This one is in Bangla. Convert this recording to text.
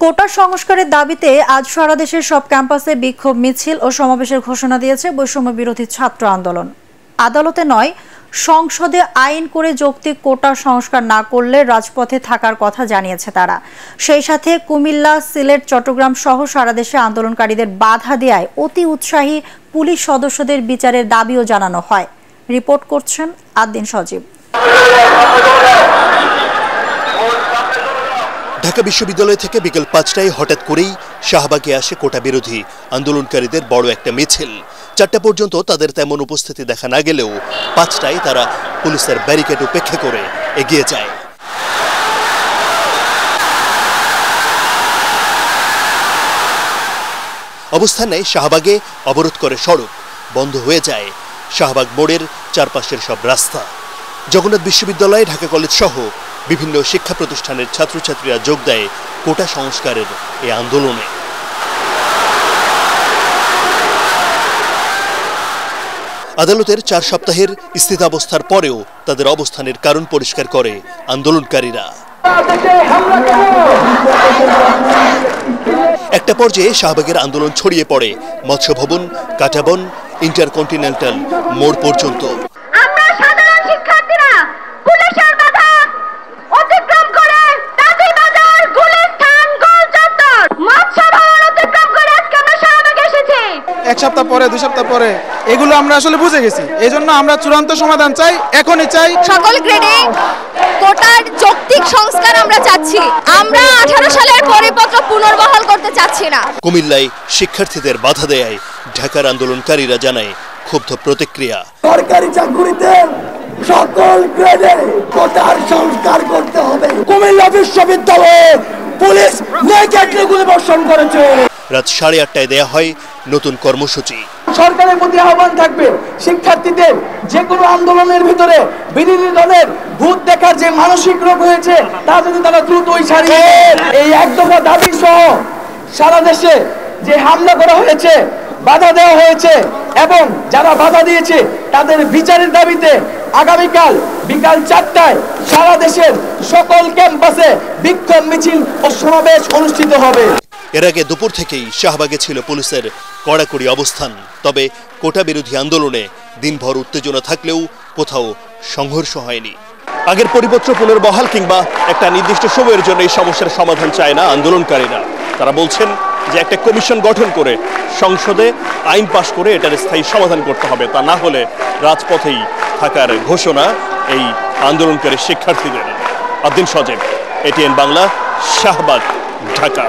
কোটা সংস্কারের দাবিতে আজ সারা দেশের সব ক্যাম্পাসে বিক্ষোভ মিছিল ও সমাবেশের ঘোষণা দিয়েছে বৈষম্য বিরোধী ছাত্র আন্দোলন। আদালতে নয়, সংসদে আইন করে যৌক্তিক কোটা সংস্কার না করলে রাজপথে থাকার কথা জানিয়েছে তারা। সেই সাথে কুমিল্লা, সিলেট, চট্টগ্রাম সহ সারা দেশে আন্দোলনকারীদের বাধা দেয়ায় অতি উৎসাহী পুলিশ সদস্যদের বিচারের দাবিও জানানো হয়। রিপোর্ট করছেন আদ্দিন সজীব। ঢাকা বিশ্ববিদ্যালয় থেকে বিকেল ৫টায় হঠাৎ করেই শাহবাগে আসে কোটা বিরোধী আন্দোলনকারীদের বড় একটা মিছিল। ৪টা পর্যন্ত তাদের তেমন উপস্থিতি দেখা না গেলেও ৫টায় তারা পুলিশের ব্যারিকেড উপেক্ষা করে এগিয়ে যায়। অবস্থান নেয় শাহবাগে, অবরোধ করে সড়ক, বন্ধ হয়ে যায় শাহবাগ মোড়ের চারপাশের সব রাস্তা। জগন্নাথ বিশ্ববিদ্যালয়, ঢাকা কলেজ সহ বিভিন্ন শিক্ষা প্রতিষ্ঠানের ছাত্রছাত্রীরা যোগ দেয় কোটা সংস্কারের এই আন্দোলনে। আদালতের ৪ সপ্তাহের স্থিতাবস্থার পরেও তাদের অবস্থানের কারণ পরিষ্কার করে আন্দোলনকারীরা। একটা পর্যায়ে শাহবাগের আন্দোলন ছড়িয়ে পড়ে মৎস্য ভবন, কাঁটাবন, ইন্টারকন্টিনেন্টাল মোড় পর্যন্ত। এক সপ্তাহ পরে, 2 সপ্তাহ পরে এগুলো আমরা আসলে বুঝে গেছি। এই জন্য আমরা চূড়ান্ত সমাধান চাই, এখনই চাই। সকল গ্রেডে কোটার যৌক্তিক সংস্কার আমরা চাচ্ছি। আমরা 18 সালের পরিপত্র পুনর্বহাল করতে চাচ্ছি না। কুমিল্লায় শিক্ষার্থীদের বাধা দেয় ঢাকার আন্দোলনকারীরা জানায় ক্ষুব্ধ প্রতিক্রিয়া। সরকারি চাকরিতে সকল গ্রেডে কোটার সংস্কার করতে হবে। কুমিল্লা বিশ্ববিদ্যালয়ে পুলিশ নেকেড রেগুলেশন করেছে। রাত 8:30টায় দেয়া হয় নতুন কর্মসূচি। সরকারের প্রতি আহ্বান থাকবে, শিক্ষার্থীদের যে কোনো আন্দোলনের ভিতরে বিরোধী দলের ভূত দেখার যে মানসিক রোগ হয়েছে তা যদি তারা দ্রুত সারিয়ে এই একদফা দাবি সহ সারা দেশে যে হামলা করা হয়েছে, বাধা দেওয়া হয়েছে এবং যারা বাধা দিয়েছে তাদের বিচারের দাবিতে আগামীকাল বিকাল 4টায় সারা দেশের সকল ক্যাম্পাসে বিক্ষোভ মিছিল ও সমাবেশ অনুষ্ঠিত হবে। এর আগে দুপুর থেকেই শাহবাগে ছিল পুলিশের কড়াকড়ি অবস্থান। তবে কোটা বিরোধী আন্দোলনে দিনভর উত্তেজনা থাকলেও কোথাও সংঘর্ষ হয়নি। আগের পরিপত্র পুনর্বহাল কিংবা একটা নির্দিষ্ট সময়ের জন্য এই সমস্যার সমাধান চায় না আন্দোলনকারীরা। তারা বলছেন যে একটা কমিশন গঠন করে সংসদে আইন পাশ করে এটার স্থায়ী সমাধান করতে হবে, তা না হলে রাজপথেই থাকার ঘোষণা এই আন্দোলনকারী শিক্ষার্থীদের। আদ্দিন সজীব, এটিএন বাংলা, শাহবাগ, ঢাকা।